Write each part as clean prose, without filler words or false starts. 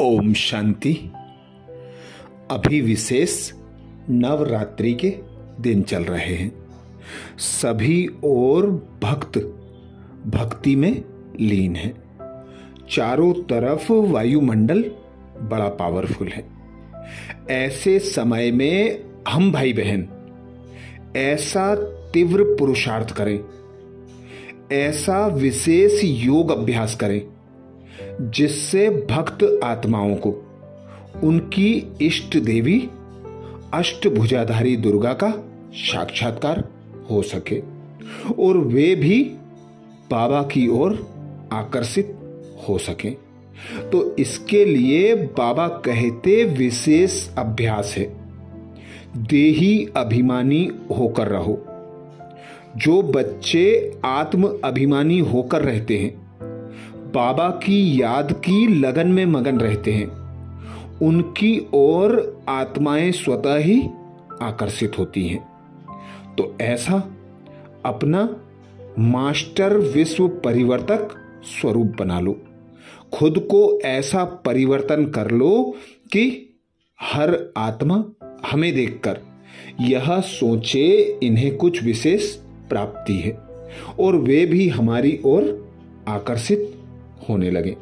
ओम शांति। अभी विशेष नवरात्रि के दिन चल रहे हैं। सभी और भक्त भक्ति में लीन हैं। चारों तरफ वायुमंडल बड़ा पावरफुल है। ऐसे समय में हम भाई बहन ऐसा तीव्र पुरुषार्थ करें, ऐसा विशेष योग अभ्यास करें जिससे भक्त आत्माओं को उनकी इष्ट देवी अष्टभुजाधारी दुर्गा का साक्षात्कार हो सके और वे भी बाबा की ओर आकर्षित हो सकें। तो इसके लिए बाबा कहते विशेष अभ्यास है, देही अभिमानी होकर रहो। जो बच्चे आत्म अभिमानी होकर रहते हैं, बाबा की याद की लगन में मगन रहते हैं, उनकी ओर आत्माएं स्वतः ही आकर्षित होती हैं। तो ऐसा अपना मास्टर विश्व परिवर्तक स्वरूप बना लो। खुद को ऐसा परिवर्तन कर लो कि हर आत्मा हमें देखकर यह सोचे इन्हें कुछ विशेष प्राप्ति है और वे भी हमारी ओर आकर्षित होने लगे।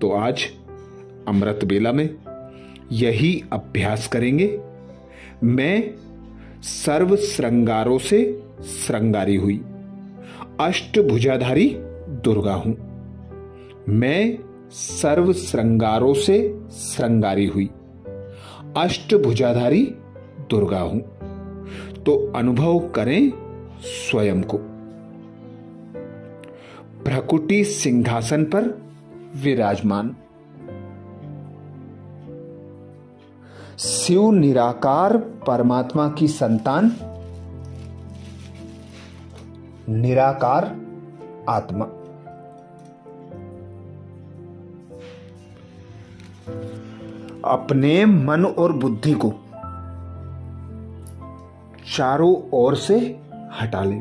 तो आज अमृत बेला में यही अभ्यास करेंगे। मैं सर्व श्रृंगारों से श्रृंगारी हुई अष्टभुजाधारी दुर्गा हूं। मैं सर्व श्रृंगारों से श्रृंगारी हुई अष्टभुजाधारी दुर्गा हूं। तो अनुभव करें स्वयं को। भ्रकुटी सिंहासन पर विराजमान शिव निराकार परमात्मा की संतान निराकार आत्मा अपने मन और बुद्धि को चारों ओर से हटा ले।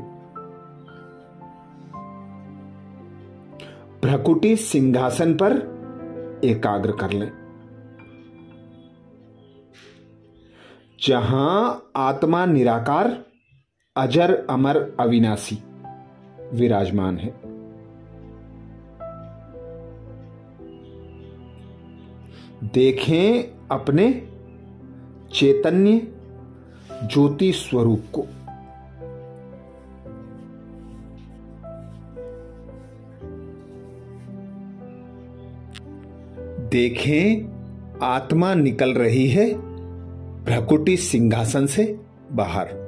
भ्रकुटी सिंहासन पर एकाग्र कर ले, जहां आत्मा निराकार अजर अमर अविनाशी विराजमान है। देखें अपने चैतन्य ज्योति स्वरूप को। देखें आत्मा निकल रही है भ्रकुटी सिंहासन से बाहर।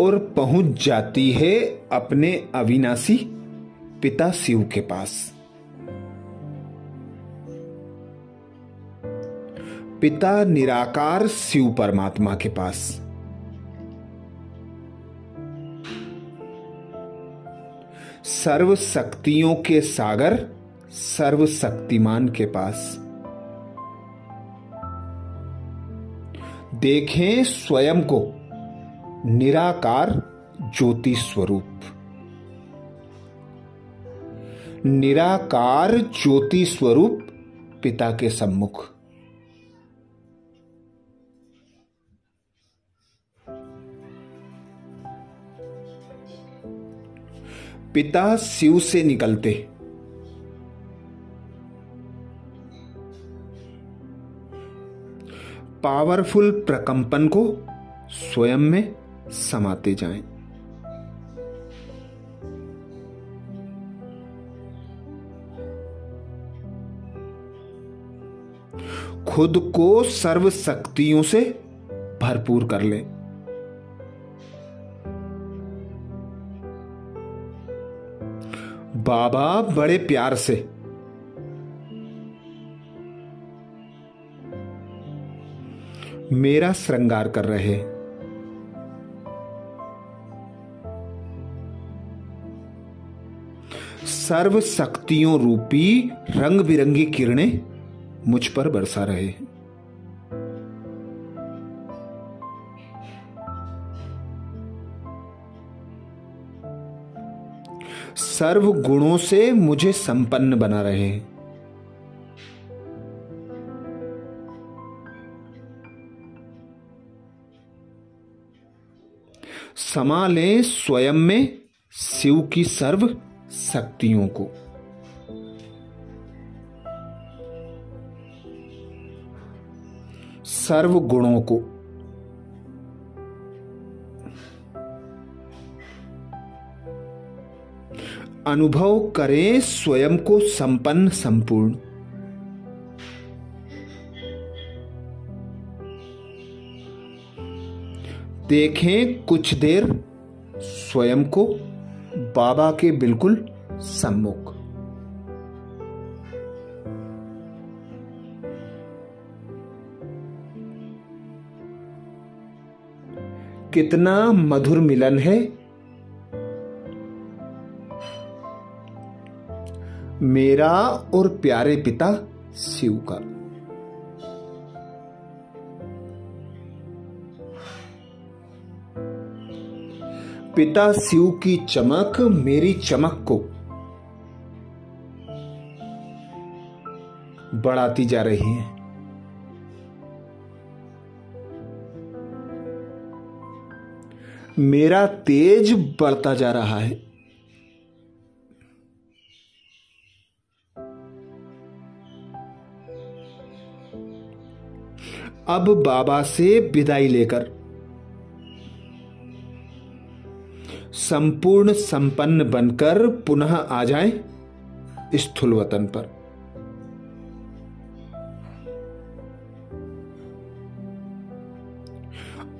और पहुंच जाती है अपने अविनाशी पिता शिव के पास। पिता निराकार शिव परमात्मा के पास। सर्व शक्तियों के सागर सर्वशक्तिमान के पास। देखें स्वयं को निराकार ज्योति स्वरूप। निराकार ज्योति स्वरूप पिता के सम्मुख। पिता शिव से निकलते पावरफुल प्रकंपन को स्वयं में समाते जाएं। खुद को सर्व शक्तियों से भरपूर कर लें। बाबा बड़े प्यार से मेरा श्रृंगार कर रहे हैं। सर्व शक्तियों रूपी रंग बिरंगी किरणें मुझ पर बरसा रहे हैं। सर्व गुणों से मुझे संपन्न बना रहे हैं। समा लें स्वयं में शिव की सर्व शक्तियों को। सर्व गुणों को। अनुभव करें स्वयं को संपन्न संपूर्ण। देखें कुछ देर स्वयं को बाबा के बिल्कुल सम्मुख। कितना मधुर मिलन है मेरा और प्यारे पिता शिव का। पिता शिव की चमक मेरी चमक को बढ़ाती जा रही है। मेरा तेज बढ़ता जा रहा है। अब बाबा से विदाई लेकर संपूर्ण संपन्न बनकर पुनः आ जाएं स्थूल वतन पर।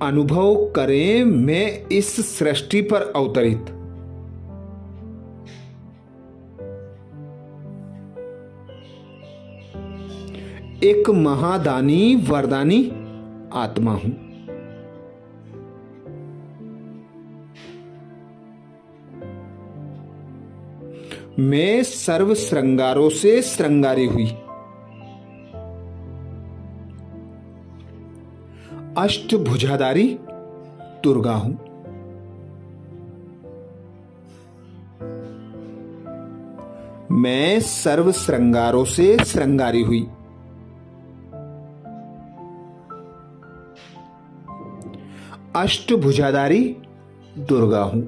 अनुभव करें मैं इस सृष्टि पर अवतरित एक महादानी वरदानी आत्मा हूं। मैं सर्व श्रृंगारों से श्रृंगारी हुई अष्टभुजाधारी दुर्गा हूं। मैं सर्व श्रृंगारों से श्रृंगारी हुई अष्टभुजाधारी दुर्गा हूं।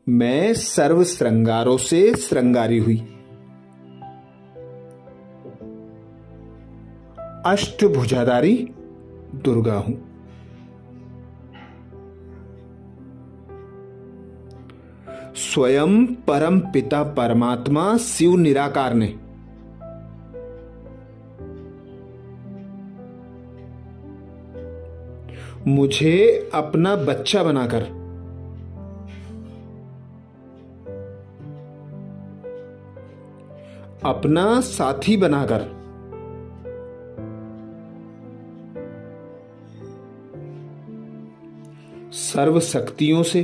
मैं सर्व श्रृंगारों से श्रृंगारी हुई अष्टभुजाधारी दुर्गा हूं। स्वयं परम पिता परमात्मा शिव निराकार ने मुझे अपना बच्चा बनाकर अपना साथी बनाकर सर्व शक्तियों से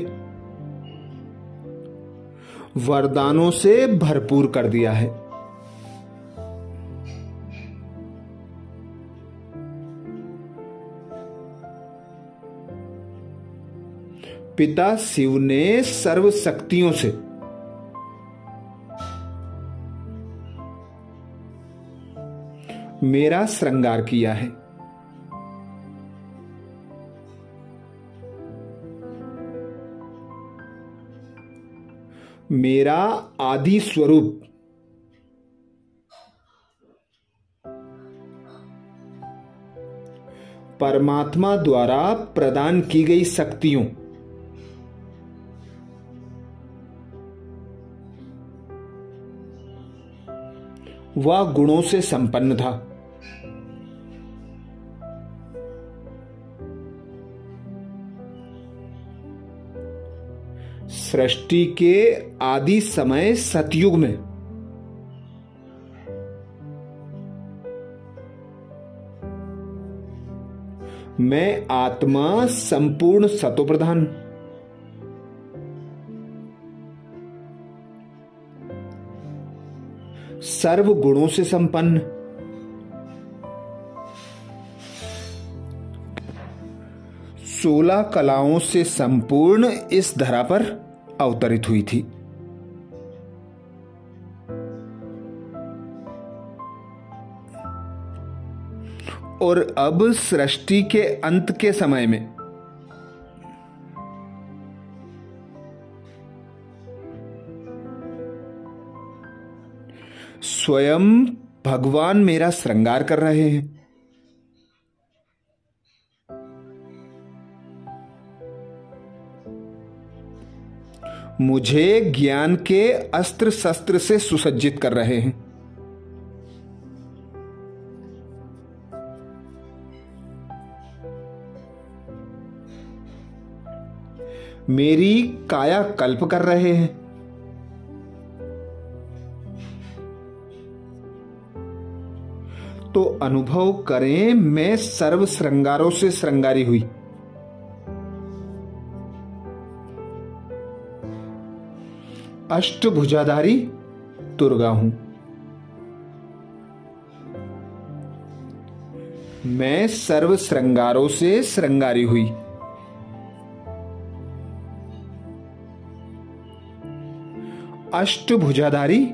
वरदानों से भरपूर कर दिया है। पिता शिव ने सर्व शक्तियों से मेरा श्रृंगार किया है। मेरा आदि स्वरूप परमात्मा द्वारा प्रदान की गई शक्तियों व गुणों से संपन्न था। सृष्टि के आदि समय सतयुग में मैं आत्मा संपूर्ण सतोप्रधान सर्व गुणों से संपन्न 16 कलाओं से संपूर्ण इस धरा पर अवतरित हुई थी। और अब सृष्टि के अंत के समय में स्वयं भगवान मेरा श्रृंगार कर रहे हैं। मुझे ज्ञान के अस्त्र शस्त्र से सुसज्जित कर रहे हैं। मेरी काया कल्प कर रहे हैं। तो अनुभव करें, मैं सर्व श्रृंगारों से श्रृंगारी हुई। अष्टभुजाधारी दुर्गा हूं। मैं सर्व श्रृंगारों से श्रृंगारी हुई। अष्टभुजाधारी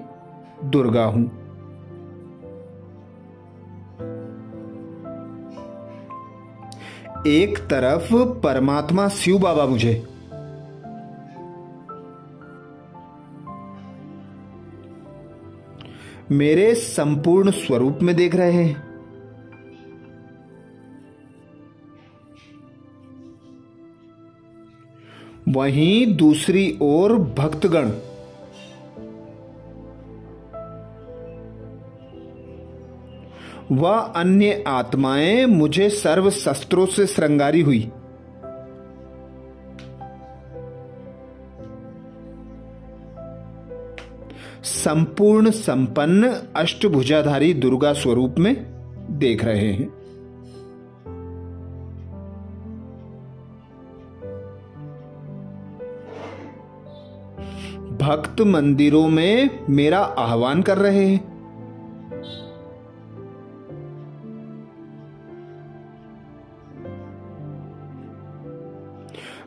दुर्गा हूं। एक तरफ परमात्मा शिव बाबा मुझे, मेरे संपूर्ण स्वरूप में देख रहे हैं। वहीं दूसरी ओर भक्तगण व अन्य आत्माएं मुझे सर्व शस्त्रों से श्रृंगारी हुई। संपूर्ण संपन्न अष्टभुजाधारी दुर्गा स्वरूप में देख रहे हैं। भक्त मंदिरों में मेरा आह्वान कर रहे हैं।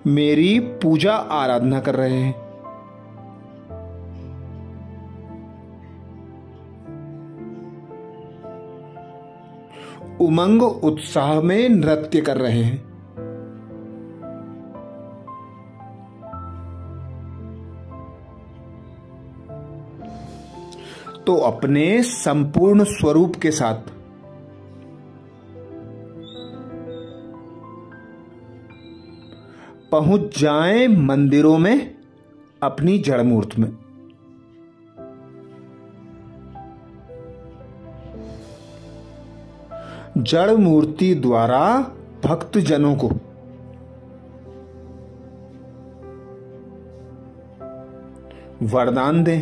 मेरी पूजा आराधना कर रहे हैं। उमंग उत्साह में नृत्य कर रहे हैं। तो अपने संपूर्ण स्वरूप के साथ पहुंच जाएं मंदिरों में अपनी जड़ मूर्त में। जड़ मूर्ति द्वारा भक्त जनों को वरदान दें।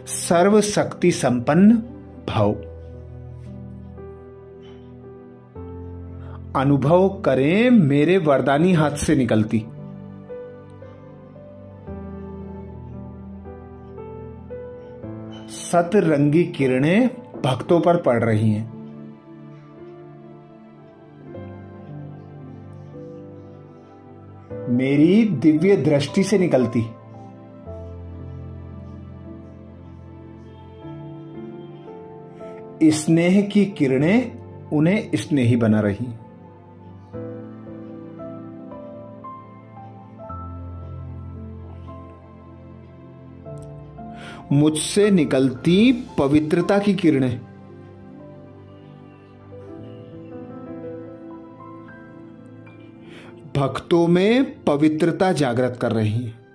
सर्व शक्ति संपन्न भव। अनुभव करें मेरे वरदानी हाथ से निकलती। सतरंगी किरणें भक्तों पर पड़ रही हैं। मेरी दिव्य दृष्टि से निकलती। स्नेह की किरणें उन्हें स्नेही बना रही। मुझसे निकलती पवित्रता की किरणें भक्तों में पवित्रता जागृत कर रही हैं।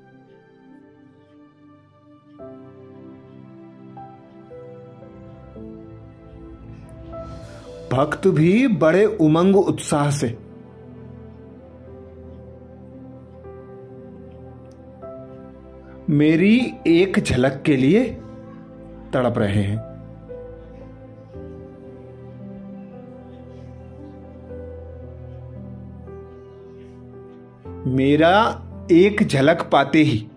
भक्त भी बड़े उमंग उत्साह से मेरी एक झलक के लिए तड़प रहे हैं। मेरा एक झलक पाते ही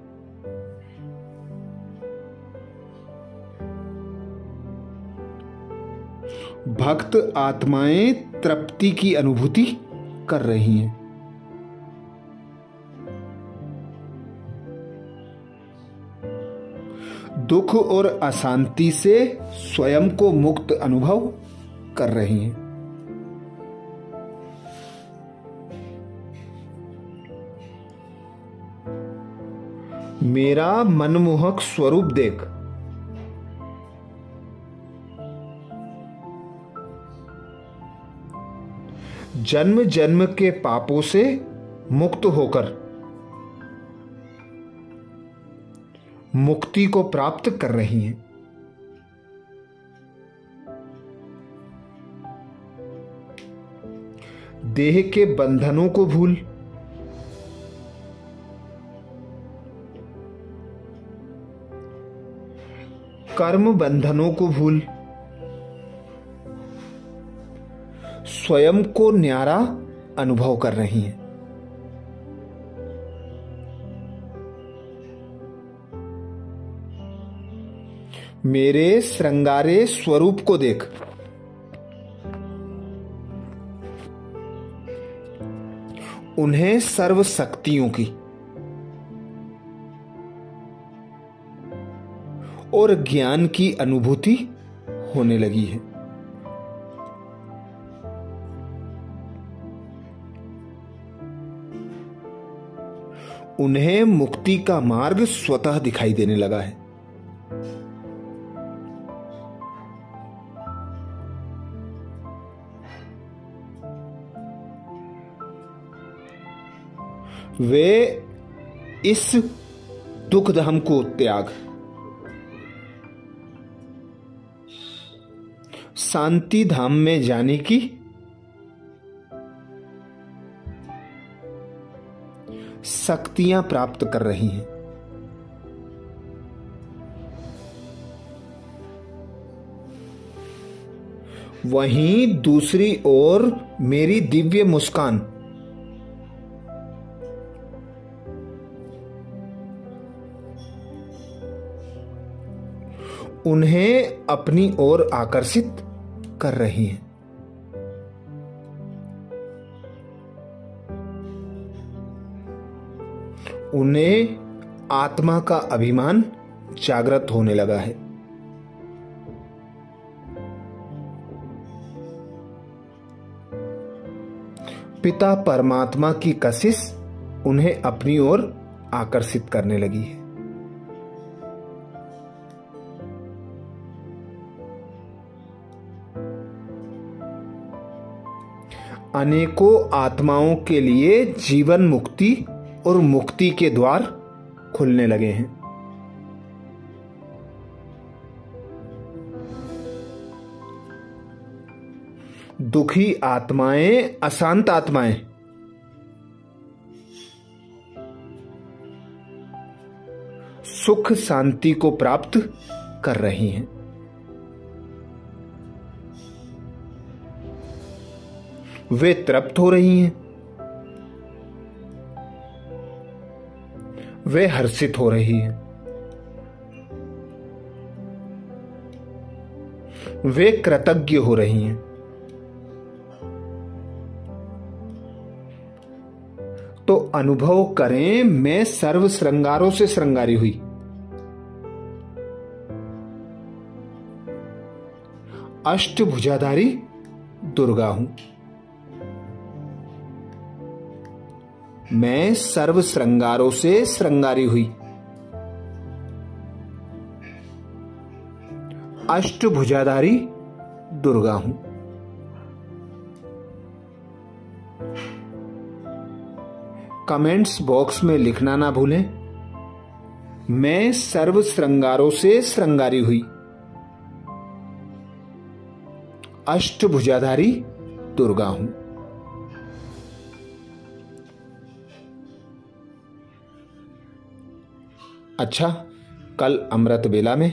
भक्त आत्माएं तृप्ति की अनुभूति कर रही हैं। दुख और अशांति से स्वयं को मुक्त अनुभव कर रही हैं। मेरा मनमोहक स्वरूप देख, जन्म जन्म के पापों से मुक्त होकर मुक्ति को प्राप्त कर रही हैं। देह के बंधनों को भूल कर्म बंधनों को भूल स्वयं को न्यारा अनुभव कर रही हैं। मेरे श्रृंगारे स्वरूप को देख, उन्हें सर्व शक्तियों की और ज्ञान की अनुभूति होने लगी है। उन्हें मुक्ति का मार्ग स्वतः दिखाई देने लगा है। वे इस दुख धाम को त्याग शांति धाम में जाने की शक्तियां प्राप्त कर रही हैं। वहीं दूसरी ओर मेरी दिव्य मुस्कान उन्हें अपनी ओर आकर्षित कर रही है। उन्हें आत्मा का अभिमान जागृत होने लगा है। पिता परमात्मा की कशिश उन्हें अपनी ओर आकर्षित करने लगी है। अनेकों आत्माओं के लिए जीवन मुक्ति और मुक्ति के द्वार खुलने लगे हैं। दुखी आत्माएं, अशांत आत्माएं सुख शांति को प्राप्त कर रही हैं। वे तृप्त हो रही हैं। वे हर्षित हो रही हैं। वे कृतज्ञ हो रही हैं। तो अनुभव करें, मैं सर्व श्रृंगारों से श्रृंगारी हुई। अष्टभुजाधारी दुर्गा हूं। मैं सर्व श्रृंगारों से श्रृंगारी हुई। अष्टभुजाधारी दुर्गा हूं। कमेंट्स बॉक्स में लिखना ना भूलें, मैं सर्व श्रृंगारों से श्रृंगारी हुई। अष्टभुजाधारी दुर्गा हूं। अच्छा, कल अमृत बेला में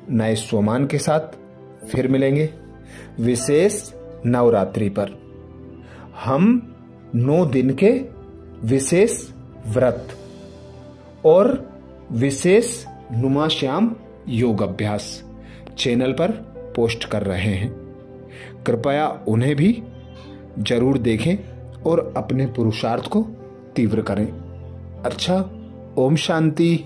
नए स्वमान के साथ फिर मिलेंगे। विशेष नवरात्रि पर हम 9 दिन के विशेष व्रत और विशेष नुमाश्याम योग अभ्यास चैनल पर पोस्ट कर रहे हैं। कृपया उन्हें भी जरूर देखें और अपने पुरुषार्थ को तीव्र करें। अच्छा, ओम शांति।